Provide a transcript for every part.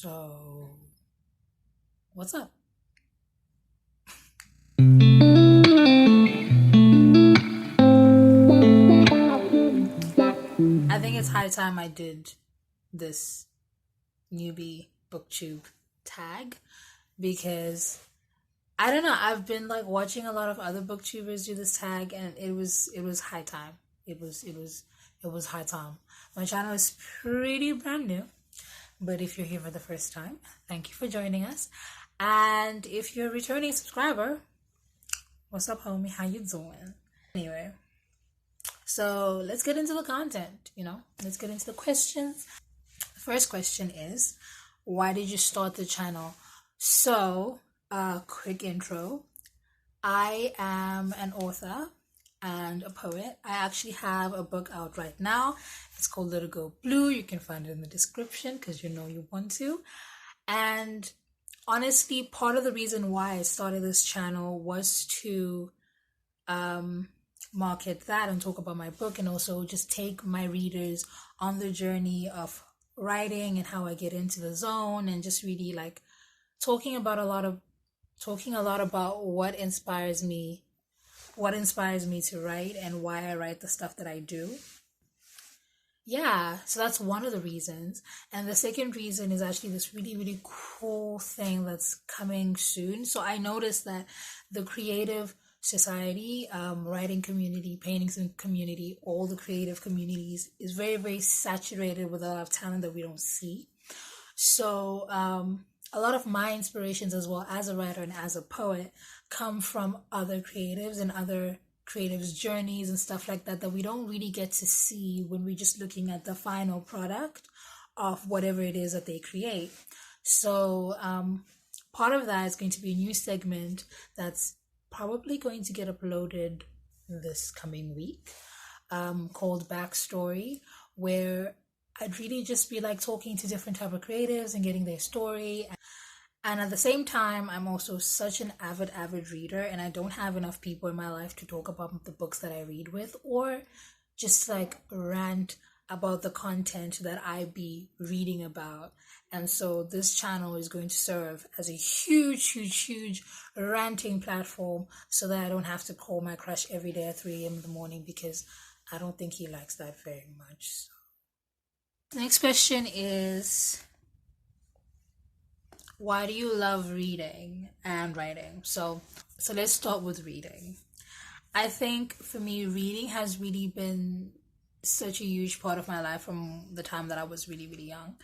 So, what's up? I think it's high time I did this newbie booktube tag because I don't know, I've been like watching a lot of other booktubers do this tag, and it was high time. It was high time. My channel is pretty brand new, but if you're here for the first time, thank you for joining us. And if you're a returning subscriber, what's up, homie? How you doing? Anyway, so let's get into the content, let's get into the questions. The first question is, why did you start the channel? So, quick intro. I am an author and a poet. I actually have a book out right now. It's called Little Go Blue. You can find it in the description because you want to. And honestly, part of the reason why I started this channel was to market that and talk about my book, and also just take my readers on the journey of writing and how I get into the zone, and just really like talking a lot about what inspires me to write and why I write the stuff that I do. Yeah, so that's one of the reasons. And the second reason is actually this really, really cool thing that's coming soon. So I noticed that the creative society, writing community, painting community, all the creative communities is very, very saturated with a lot of talent that we don't see. So a lot of my inspirations as well as a writer and as a poet come from other creatives and other creatives' journeys and stuff like that we don't really get to see when we're just looking at the final product of whatever it is that they create. So part of that is going to be a new segment that's probably going to get uploaded this coming week, called Backstory, where I'd really just be like talking to different type of creatives and getting their story. And at the same time, I'm also such an avid reader, and I don't have enough people in my life to talk about the books that I read with, or just like rant about the content that I be reading about. And so this channel is going to serve as a huge ranting platform, so that I don't have to call my crush every day at 3 a.m. in the morning, because I don't think he likes that very much. So. Next question is, why do you love reading and writing? So let's start with reading. I think for me, reading has really been such a huge part of my life from the time that I was really, really young.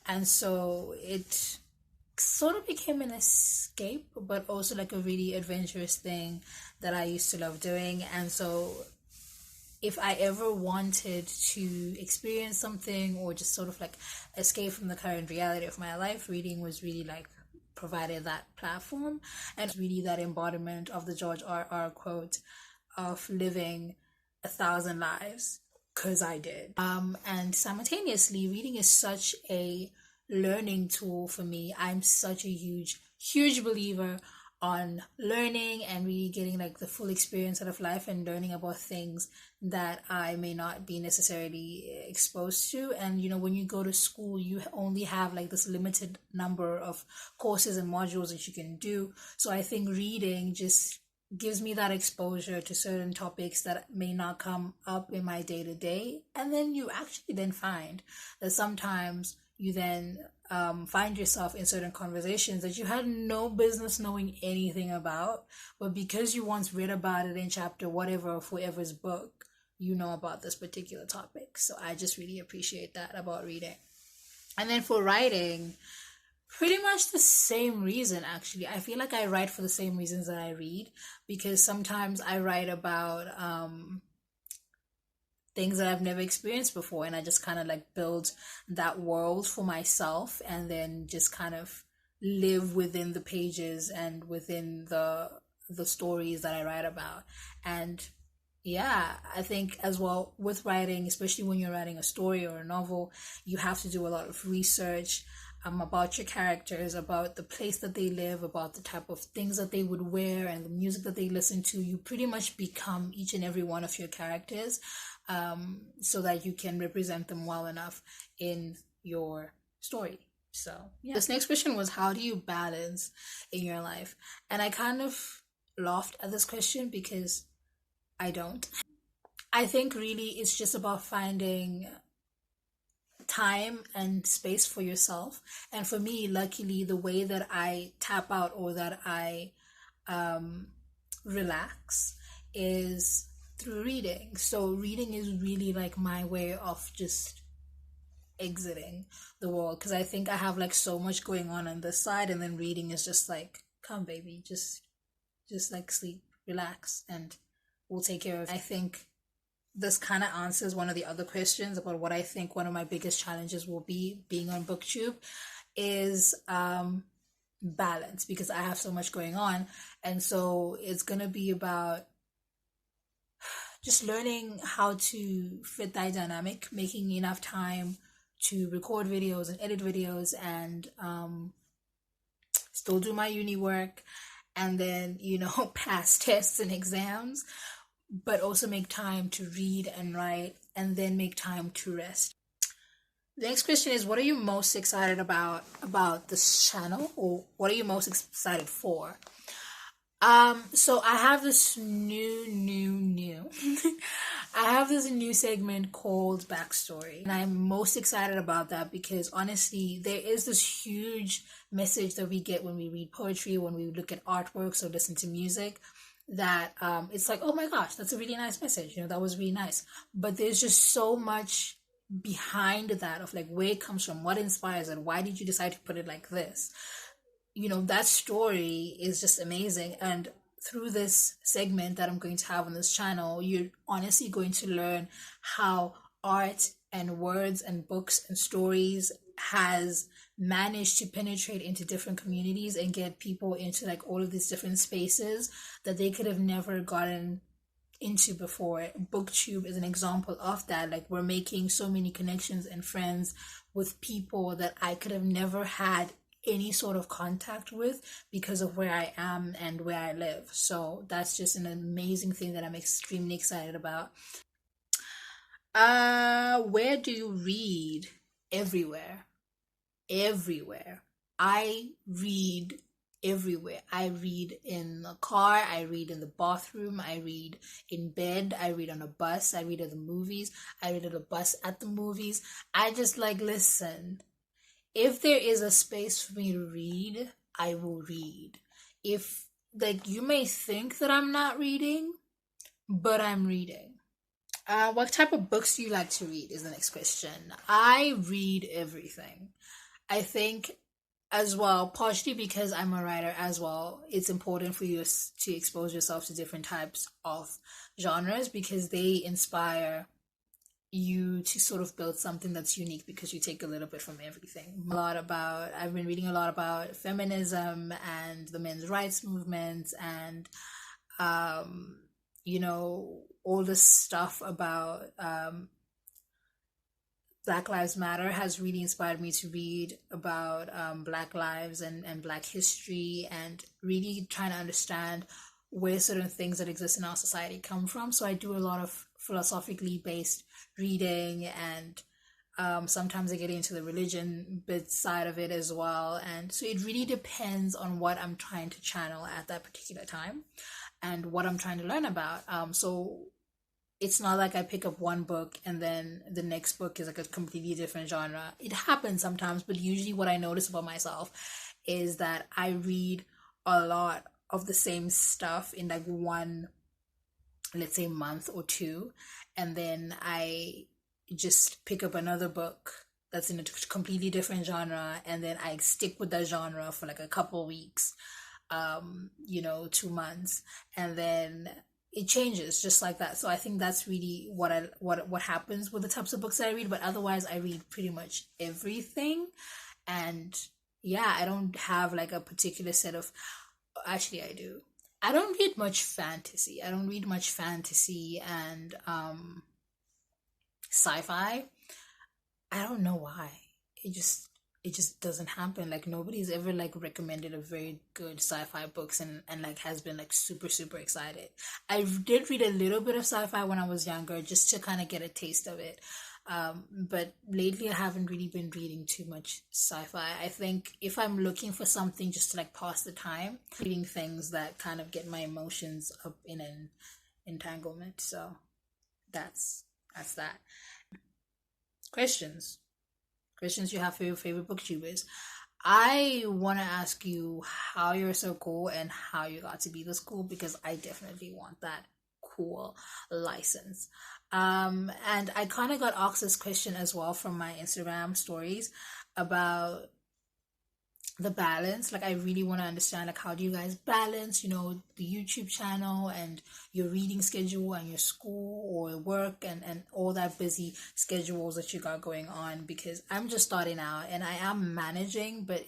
And so it sort of became an escape, but also like a really adventurous thing that I used to love doing. And so if I ever wanted to experience something or just sort of like escape from the current reality of my life, reading was really like provided that platform, and really that embodiment of the George R.R. quote of living 1,000 lives, because I did. And simultaneously, reading is such a learning tool for me. I'm such a huge believer on learning and really getting like the full experience out of life and learning about things that I may not be necessarily exposed to. And when you go to school, you only have like this limited number of courses and modules that you can do. So I think reading just gives me that exposure to certain topics that may not come up in my day-to-day. And then you actually then find that sometimes you then find yourself in certain conversations that you had no business knowing anything about, but because you once read about it in chapter whatever of whoever's book, you know about this particular topic. So I just really appreciate that about reading. And then for writing, pretty much the same reason, actually. I feel like I write for the same reasons that I read, because sometimes I write about things that I've never experienced before, and I just kind of like build that world for myself, and then just kind of live within the pages and within the stories that I write about. And yeah, I think as well with writing, especially when you're writing a story or a novel, you have to do a lot of research about your characters, about the place that they live, about the type of things that they would wear and the music that they listen to. You pretty much become each and every one of your characters, so that you can represent them well enough in your story. So yeah. This next question was, how do you balance in your life? And I kind of laughed at this question because I don't. I think really it's just about finding time and space for yourself. And for me, luckily, the way that I tap out or that I um, relax is through reading. So reading is really like my way of just exiting the world, because I think I have like so much going on this side, and then reading is just like, come baby, just like sleep, relax, and we'll take care of it. I think this kind of answers one of the other questions about what I think one of my biggest challenges will be being on BookTube is balance, because I have so much going on. And so it's going to be about just learning how to fit that dynamic, making enough time to record videos and edit videos and still do my uni work, and then, you know, pass tests and exams, but also make time to read and write, and then make time to rest. The next question is, what are you most excited about this channel, or what are you most excited for? So I have this new I have this new segment called Backstory, and I'm most excited about that because honestly, there is this huge message that we get when we read poetry, when we look at artworks or listen to music, that it's like, oh my gosh, that's a really nice message, you know, that was really nice. But there's just so much behind that of like where it comes from, what inspires it, why did you decide to put it like this? You know, that story is just amazing. And through this segment that I'm going to have on this channel, you're honestly going to learn how art and words and books and stories has managed to penetrate into different communities and get people into like all of these different spaces that they could have never gotten into before. BookTube is an example of that. Like, we're making so many connections and friends with people that I could have never had any sort of contact with because of where I am and where I live. So that's just an amazing thing that I'm extremely excited about. Where do you read? Everywhere. Everywhere. I read everywhere. I read in the car, I read in the bathroom, I read in bed, I read on a bus, I read at the movies, I read at a bus at the movies. I just like, listen, if there is a space for me to read, I will read. If, like, you may think that I'm not reading, but I'm reading. What type of books do you like to read is the next question. I read everything. I think as well, partially because I'm a writer as well, it's important for you to expose yourself to different types of genres because they inspire you to sort of build something that's unique because you take a little bit from everything. I've been reading a lot about feminism and the men's rights movement and, you know, all this stuff about Black Lives Matter has really inspired me to read about Black lives and Black history and really trying to understand where certain things that exist in our society come from. So I do a lot of philosophically based reading, and sometimes I get into the religion bit side of it as well. And so it really depends on what I'm trying to channel at that particular time and what I'm trying to learn about. So it's not like I pick up one book and then the next book is like a completely different genre. It happens sometimes, but usually what I notice about myself is that I read a lot of the same stuff in like one, let's say, month or two, and then I just pick up another book that's in a completely different genre, and then I stick with that genre for like a couple weeks, 2 months, and then it changes just like that. So I think that's really what happens with the types of books that I read. But otherwise, I read pretty much everything, and yeah, I don't have like a particular set of. Actually, I do. I don't read much fantasy. And sci-fi. I don't know why. It just doesn't happen. Like, nobody's ever like recommended a very good sci-fi books and like has been like super super excited. I did read a little bit of sci-fi when I was younger just to kind of get a taste of it. But lately I haven't really been reading too much sci-fi. I think if I'm looking for something just to like pass the time, reading things that kind of get my emotions up in an entanglement. So that's that. Questions. Questions you have for your favorite booktubers. I want to ask you how you're so cool and how you got to be this cool, because I definitely want that cool license. And I kind of got asked this question as well from my Instagram stories about the balance. Like, I really want to understand, like, how do you guys balance, the YouTube channel and your reading schedule and your school or work, and all that busy schedules that you got going on, because I'm just starting out and I am managing, but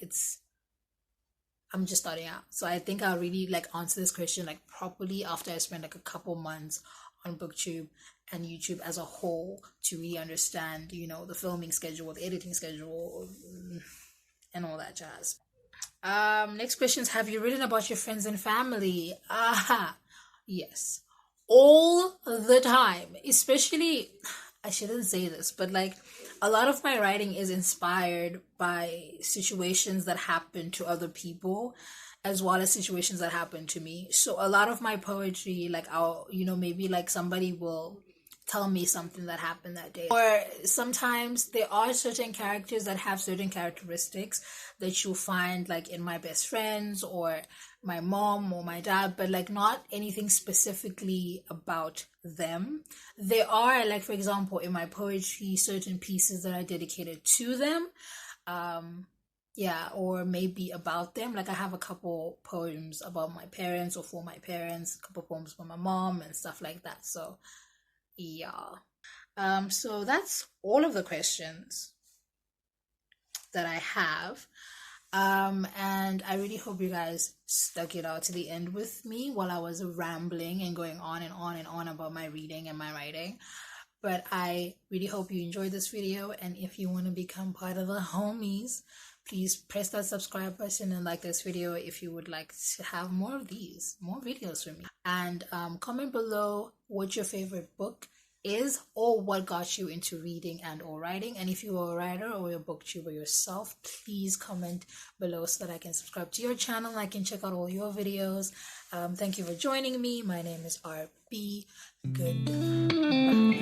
I'm just starting out. So I think I'll really like answer this question like properly after I spend like a couple months on BookTube and YouTube as a whole, to really understand, the filming schedule, the editing schedule, and all that jazz. Next question is, have you written about your friends and family? Yes. All the time. Especially, I shouldn't say this, but like a lot of my writing is inspired by situations that happen to other people as well as situations that happen to me. So a lot of my poetry, like I'll, maybe like somebody will tell me something that happened that day. Or sometimes there are certain characters that have certain characteristics that you'll find like in my best friends or my mom or my dad, but like not anything specifically about them. There are, like, for example, in my poetry, certain pieces that are dedicated to them. Yeah, or maybe about them. Like I have a couple poems about my parents or for my parents, a couple poems for my mom and stuff like that. So yeah. So that's all of the questions that I have. And I really hope you guys stuck it out to the end with me while I was rambling and going on and on and on about my reading and my writing. But I really hope you enjoyed this video, and if you want to become part of the homies, please press that subscribe button and like this video if you would like to have more of these, more videos from me. And comment below what your favorite book is, or what got you into reading and or writing. And if you are a writer or a booktuber yourself, please comment below so that I can subscribe to your channel and I can check out all your videos. Thank you for joining me. My name is RB. Goodbye.